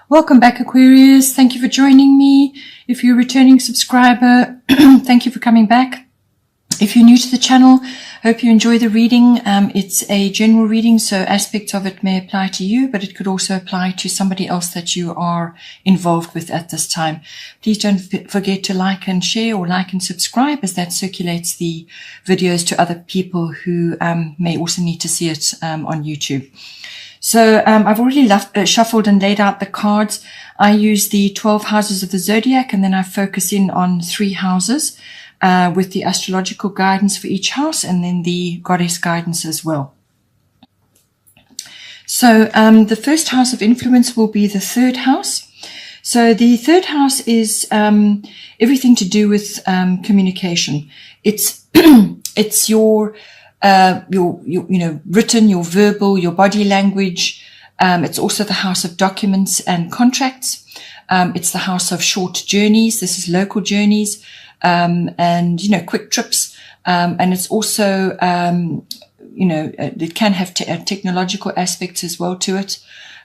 Welcome back, Aquarius. Thank you for joining me. If you're a returning subscriber, thank you for coming back. If you're new to the channel, hope you enjoy the reading. It's a general reading, so aspects of it may apply to you, but it could also apply to somebody else that you are involved with at this time. Please don't forget to like and share, or like and subscribe, as that circulates the videos to other people who may also need to see it on YouTube. So I've already shuffled and laid out the cards. I use the 12 houses of the zodiac, and then I focus in on 3 houses with the astrological guidance for each house, and then the goddess guidance as well. So the first house of influence will be the 3rd house. So the 3rd house is everything to do with communication. It's it's your written, your verbal, your body language. It's also the house of documents and contracts. It's the house of short journeys. This is local journeys, and, quick trips. And it's also, it can have technological aspects as well to it.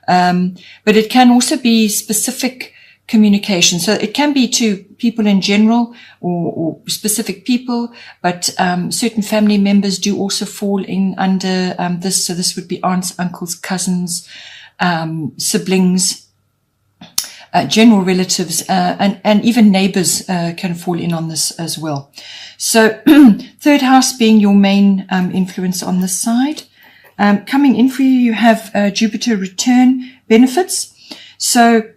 But it can also be specific communication. So it can be to people in general, or specific people, but certain family members do also fall in under this. So this would be aunts, uncles, cousins, siblings, general relatives, and even neighbors can fall in on this as well. So 3rd house being your main influence on this side. Coming in for you, you have Jupiter return benefits. So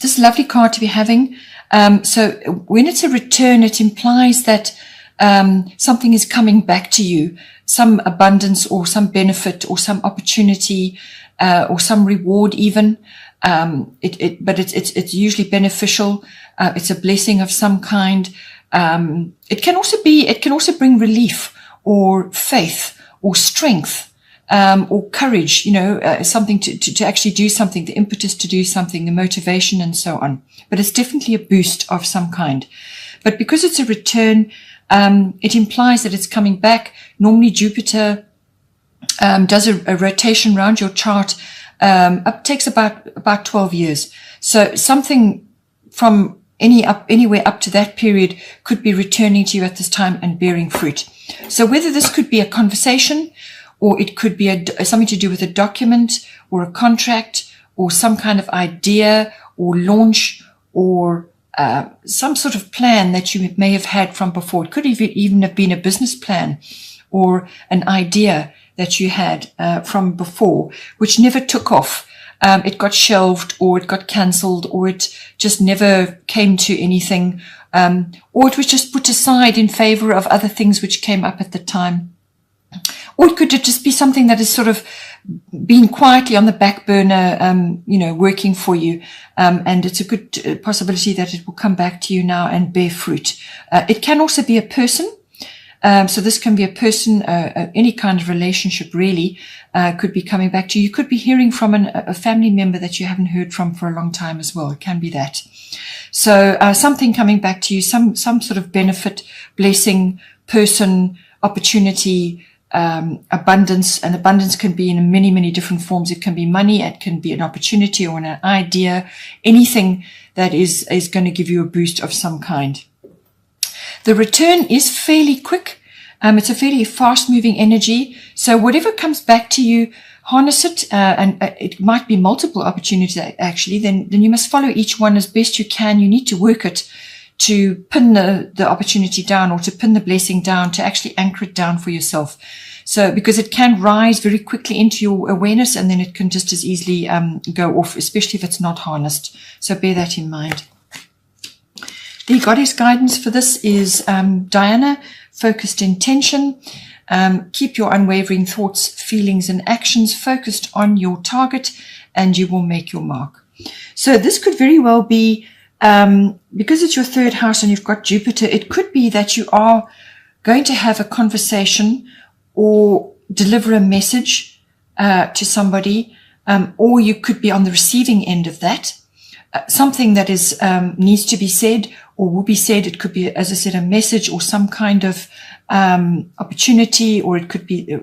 this lovely card to be having. So when it's a return, it implies that something is coming back to you, some abundance or some benefit or some opportunity or some reward even. But it's usually beneficial. It's a blessing of some kind. It can also bring relief or faith or strength. Or courage, something to actually do something, the impetus to do something, the motivation and so on. But it's definitely a boost of some kind. But because it's a return, it implies that it's coming back. Normally Jupiter does a rotation around your chart, takes about 12 years. So something from anywhere up to that period could be returning to you at this time and bearing fruit. So whether this could be a conversation, or it could be something to do with a document or a contract or some kind of idea or launch or some sort of plan that you may have had from before. It could even have been a business plan or an idea that you had from before, which never took off. It got shelved, or it got cancelled, or it just never came to anything, or it was just put aside in favor of other things which came up at the time. Or it could just be something that has sort of been quietly on the back burner, working for you. And it's a good possibility that it will come back to you now and bear fruit. It can also be a person. So this can be a person, any kind of relationship really, could be coming back to you. You could be hearing from a family member that you haven't heard from for a long time as well. It can be that. So something coming back to you, some sort of benefit, blessing, person, opportunity, abundance. And abundance can be in many, many different forms. It can be money, it can be an opportunity or an idea, anything that is going to give you a boost of some kind. The return is fairly quick. It's a fairly fast moving energy. So whatever comes back to you, harness it, and it might be multiple opportunities actually, then you must follow each one as best you can. You need to work it to pin the opportunity down, or to pin the blessing down, to actually anchor it down for yourself. So because it can rise very quickly into your awareness, and then it can just as easily go off, especially if it's not harnessed. So bear that in mind. The goddess guidance for this is Diana, focused intention. Keep your unwavering thoughts, feelings, and actions focused on your target, and you will make your mark. So this could very well be, because it's your 3rd house and you've got Jupiter, it could be that you are going to have a conversation or deliver a message to somebody, or you could be on the receiving end of that. Something that is needs to be said or will be said. It could be, as I said, a message or some kind of opportunity, or it could be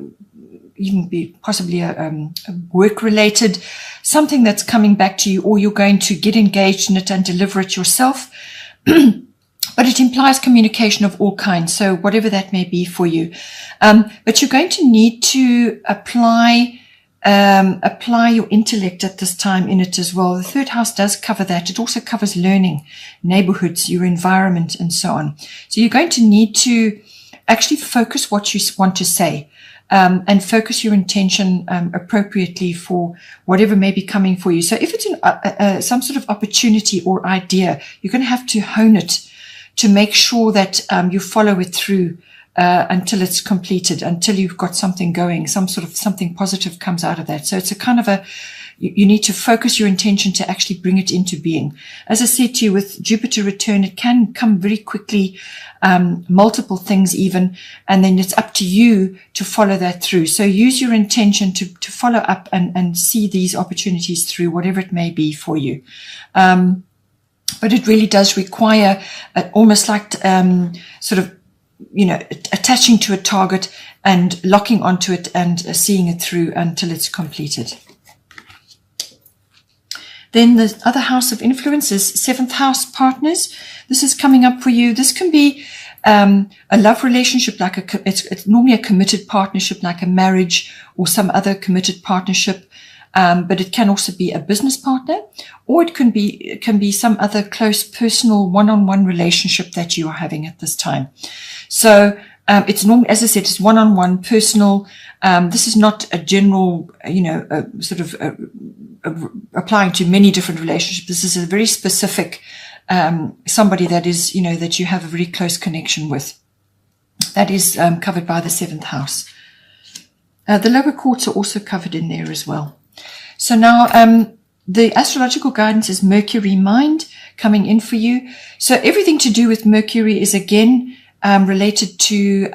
even be possibly a work-related something that's coming back to you, or you're going to get engaged in it and deliver it yourself. But it implies communication of all kinds, so whatever that may be for you. But you're going to need to apply your intellect at this time in it as well. The third house does cover that. It also covers learning, neighborhoods, your environment, and so on. So you're going to need to actually focus what you want to say, and focus your intention appropriately for whatever may be coming for you. So if it's some sort of opportunity or idea, you're going to have to hone it to make sure that you follow it through until it's completed, until you've got something going, something positive comes out of that. So it's a kind of you need to focus your intention to actually bring it into being. As I said to you, with Jupiter return, it can come very quickly, multiple things even, and then it's up to you to follow that through. So use your intention to follow up and see these opportunities through, whatever it may be for you. But it really does require almost like sort of, attaching to a target and locking onto it and seeing it through until it's completed. Then the other house of influence is 7th house, partners. This is coming up for you. This can be a love relationship, it's normally a committed partnership, like a marriage or some other committed partnership. But it can also be a business partner, or it can be some other close personal one-on-one relationship that you are having at this time. So it's normally, as I said, it's one-on-one personal. This is not a general, applying to many different relationships. This is a very specific somebody that is, that you have a very close connection with. That is covered by the 7th house. The lower courts are also covered in there as well. So now the astrological guidance is Mercury mind coming in for you. So everything to do with Mercury is again related to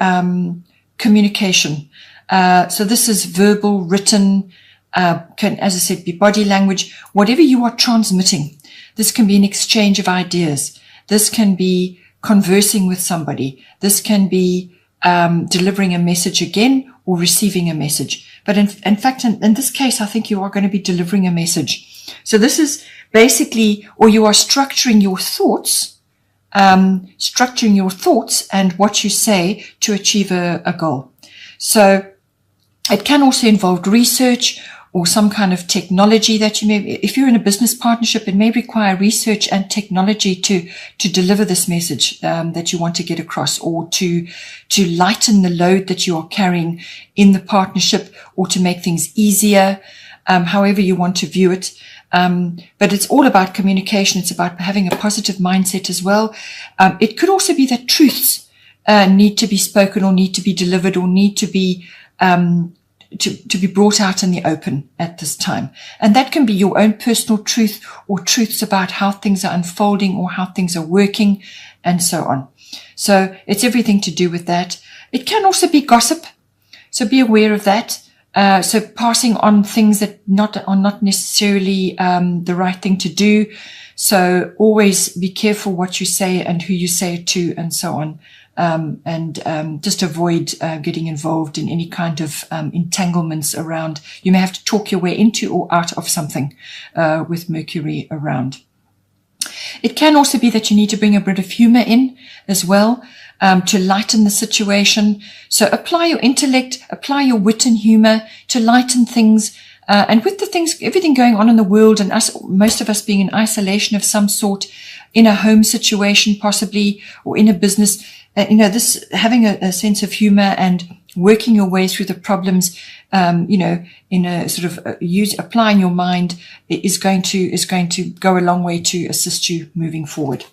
communication. So this is verbal, written, can, as I said, be body language, whatever you are transmitting. This can be an exchange of ideas. This can be conversing with somebody. This can be delivering a message again, or receiving a message. But in fact, in this case, I think you are going to be delivering a message. So this is basically, or you are structuring your thoughts and what you say to achieve a goal. So it can also involve research or some kind of technology that you may, if you're in a business partnership, it may require research and technology to deliver this message that you want to get across, or to lighten the load that you are carrying in the partnership, or to make things easier, however you want to view it. But it's all about communication. It's about having a positive mindset as well. It could also be that truths need to be spoken, or need to be delivered, or need to be to be brought out in the open at this time. And that can be your own personal truth, or truths about how things are unfolding, or how things are working, and so on. So it's everything to do with that. It can also be gossip, so be aware of that. So passing on things that are not necessarily the right thing to do. So always be careful what you say and who you say it to, and so on. And just avoid getting involved in any kind of entanglements around. You may have to talk your way into or out of something with Mercury around. It can also be that you need to bring a bit of humor in as well, to lighten the situation. So apply your intellect, apply your wit and humor to lighten things. And with everything going on in the world, and most of us being in isolation of some sort, in a home situation possibly, or in a business, this having a sense of humor and working your way through the problems, in a sort of applying your mind is going to go a long way to assist you moving forward.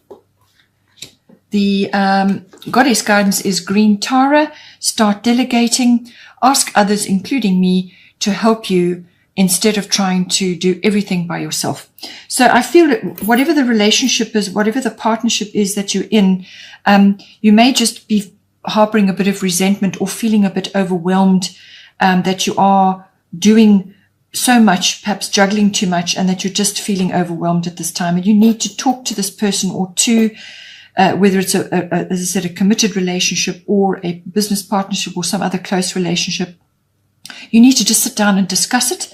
The goddess guidance is Green Tara. Start delegating. Ask others, including me, to help you instead of trying to do everything by yourself. So I feel that whatever the relationship is, whatever the partnership is that you're in, you may just be harboring a bit of resentment or feeling a bit overwhelmed, that you are doing so much, perhaps juggling too much, and that you're just feeling overwhelmed at this time. And you need to talk to this person or two, whether it's as I said, a committed relationship or a business partnership or some other close relationship. You need to just sit down and discuss it.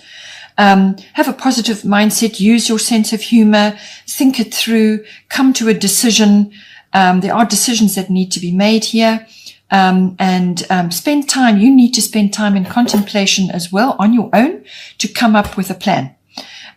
Have a positive mindset, use your sense of humor, think it through, come to a decision. There are decisions that need to be made here. And spend time. You need to spend time in contemplation as well on your own to come up with a plan.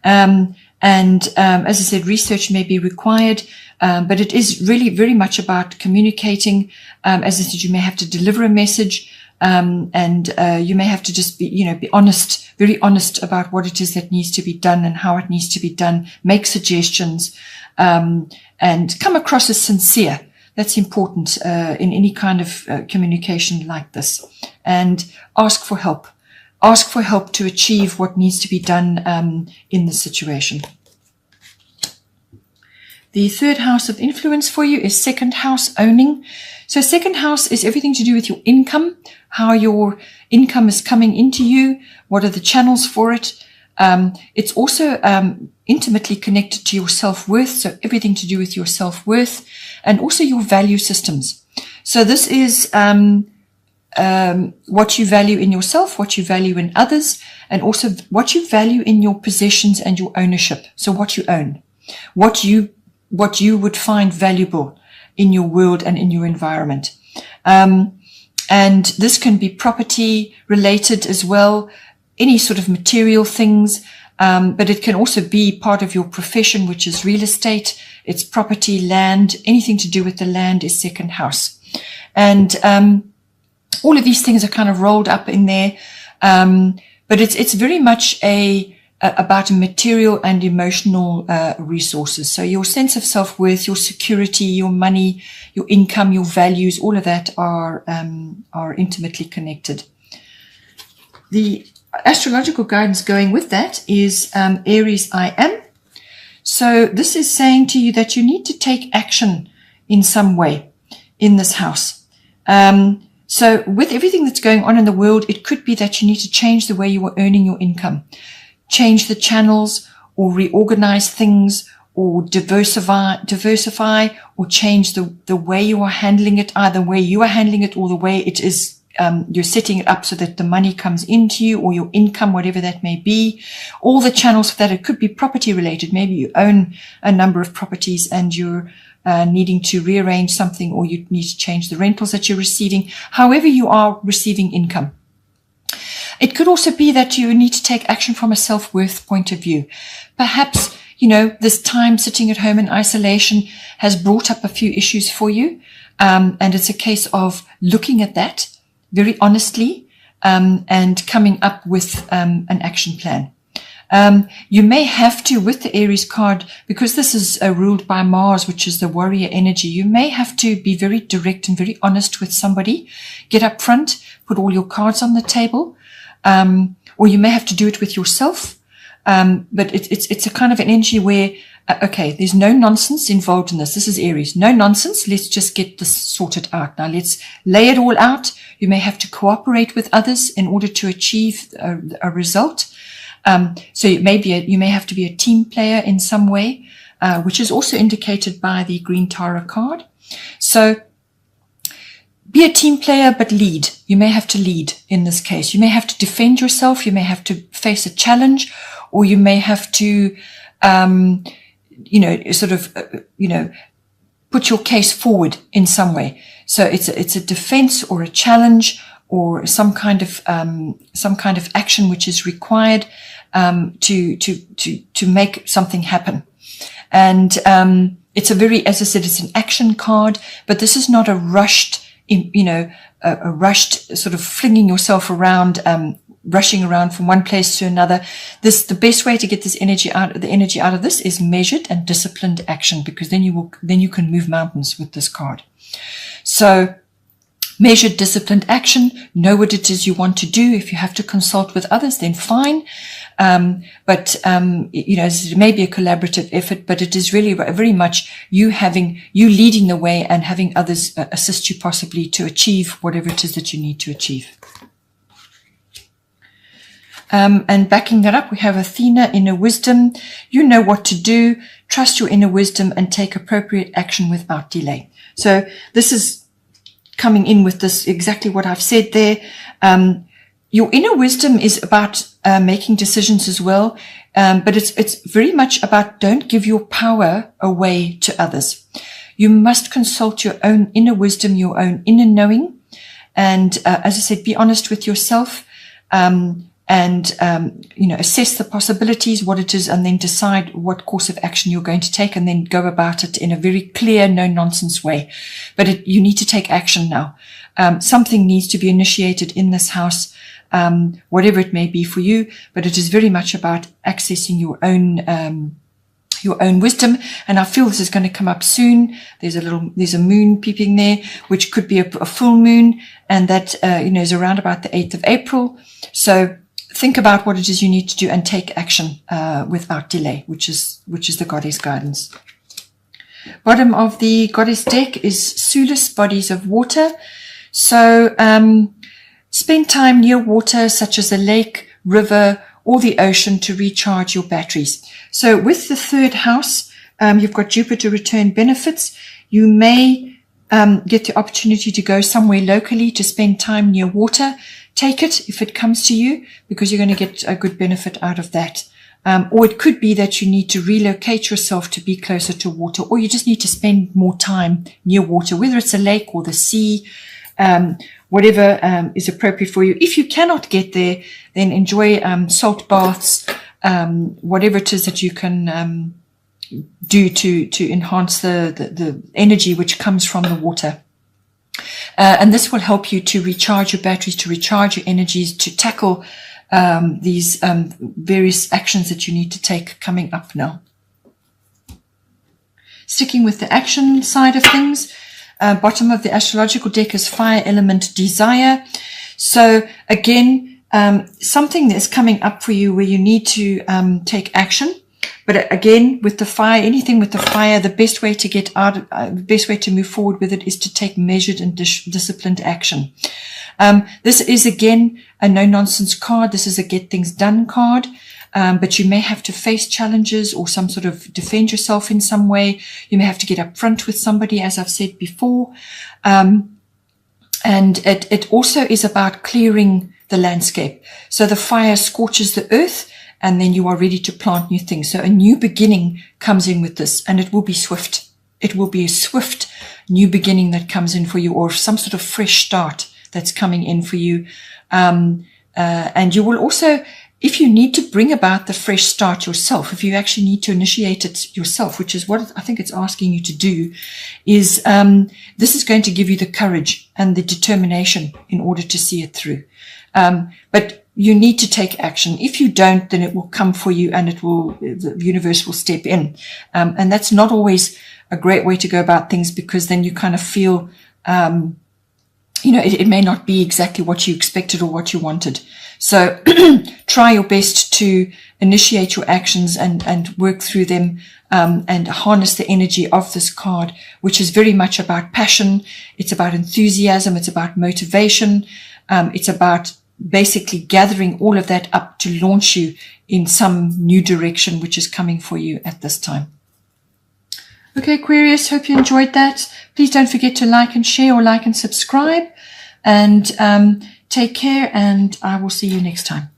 As I said, research may be required, but it is really very much about communicating. As I said, you may have to deliver a message, and you may have to just be honest, very honest about what it is that needs to be done and how it needs to be done. Make suggestions, and come across as sincere. That's important in any kind of communication like this. And ask for help. Ask for help to achieve what needs to be done in the situation. The third house of influence for you is second house, owning. So second house is everything to do with your income, how your income is coming into you, what are the channels for it. It's also intimately connected to your self-worth, so everything to do with your self-worth, and also your value systems. So this is what you value in yourself, what you value in others, and also what you value in your possessions and your ownership. So what you own, what you would find valuable in your world and in your environment. And this can be property related as well, any sort of material things, but it can also be part of your profession, which is real estate. It's property, land, anything to do with the land is second house. And all of these things are kind of rolled up in there, but it's very much about material and emotional resources. So your sense of self-worth, your security, your money, your income, your values, all of that are intimately connected. The astrological guidance going with that is Aries I am. So this is saying to you that you need to take action in some way in this house. So with everything that's going on in the world, it could be that you need to change the way you are earning your income, change the channels, or reorganize things, or diversify, or change the way you are handling it, either way you are handling it or the way it is. You're setting it up so that the money comes into you, or your income, whatever that may be. All the channels for that. It could be property related. Maybe you own a number of properties and you're needing to rearrange something, or you need to change the rentals that you're receiving. However you are receiving income. It could also be that you need to take action from a self-worth point of view. Perhaps, this time sitting at home in isolation has brought up a few issues for you. And it's a case of looking at that very honestly, and coming up with an action plan. You may have to, with the Aries card, because this is ruled by Mars, which is the warrior energy, you may have to be very direct and very honest with somebody. Get up front, put all your cards on the table, or you may have to do it with yourself. But it's a kind of an energy where, okay, there's no nonsense involved in this. This is Aries. No nonsense. Let's just get this sorted out. Now let's lay it all out. You may have to cooperate with others in order to achieve a result. So you may have to be a team player in some way, which is also indicated by the Green Tara card. So be a team player, but lead. You may have to lead in this case. You may have to defend yourself. You may have to face a challenge, or you may have to, put your case forward in some way. So it's a defense or a challenge or some kind of action which is required to make something happen. And it's as I said, it's an action card, but this is not a rushed, a rushed sort of flinging yourself around, rushing around from one place to another. The best way to get the energy out of this is measured and disciplined action, because then you can move mountains with this card. So measured, disciplined action, know what it is you want to do. If you have to consult with others, then fine. But it may be a collaborative effort, but it is really very much you leading the way and having others assist you possibly to achieve whatever it is that you need to achieve. And backing that up, we have Athena, inner wisdom. You know what to do. Trust your inner wisdom and take appropriate action without delay. So this is coming in with this exactly what I've said there. your inner wisdom is about making decisions as well, but it's very much about don't give your power away to others. You must consult your own inner wisdom, your own inner knowing, and as I said, be honest with yourself, assess the possibilities, what it is, and then decide what course of action you're going to take, and then go about it in a very clear, no-nonsense way. But you need to take action now. Something needs to be initiated in this house, whatever it may be for you, but it is very much about accessing your own wisdom. And I feel this is going to come up soon. There's a moon peeping there, which could be a full moon, and that is around about the 8th of April. So think about what it is you need to do and take action without delay, which is the goddess guidance. Bottom of the goddess deck is Sulis, bodies of water. So spend time near water, such as a lake, river, or the ocean, to recharge your batteries. So with the third house, you've got Jupiter return benefits. You may get the opportunity to go somewhere locally to spend time near water. Take it if it comes to you, because you're going to get a good benefit out of that. Or it could be that you need to relocate yourself to be closer to water, or you just need to spend more time near water, whether it's a lake or the sea, whatever is appropriate for you. If you cannot get there, then enjoy salt baths, whatever it is that you can do to enhance the energy which comes from the water. And this will help you to recharge your batteries, to recharge your energies, to tackle these various actions that you need to take coming up now. Sticking with the action side of things, bottom of the astrological deck is fire element desire. So again, something that's coming up for you where you need to take action. But again, with the fire, anything with the fire, the best way to get out, the best way to move forward with it is to take measured and disciplined action. This is again a no-nonsense card. This is a get things done card. But you may have to face challenges or some sort of defend yourself in some way. You may have to get up front with somebody, as I've said before. And it also is about clearing the landscape. So the fire scorches the earth, and then you are ready to plant new things. So a new beginning comes in with this, and it will be swift. It will be a swift new beginning that comes in for you, or some sort of fresh start that's coming in for you. And you will also, if you need to bring about the fresh start yourself, if you actually need to initiate it yourself, which is what I think it's asking you to do, is this is going to give you the courage and the determination in order to see it through. But you need to take action. If you don't, then it will come for you, and the universe will step in. And that's not always a great way to go about things, because then you kind of feel, it may not be exactly what you expected or what you wanted. So try your best to initiate your actions and work through them, and harness the energy of this card, which is very much about passion. It's about enthusiasm. It's about motivation. It's about basically gathering all of that up to launch you in some new direction, which is coming for you at this time. Okay, Aquarius, hope you enjoyed that. Please don't forget to like and share, or like and subscribe, and take care, and I will see you next time.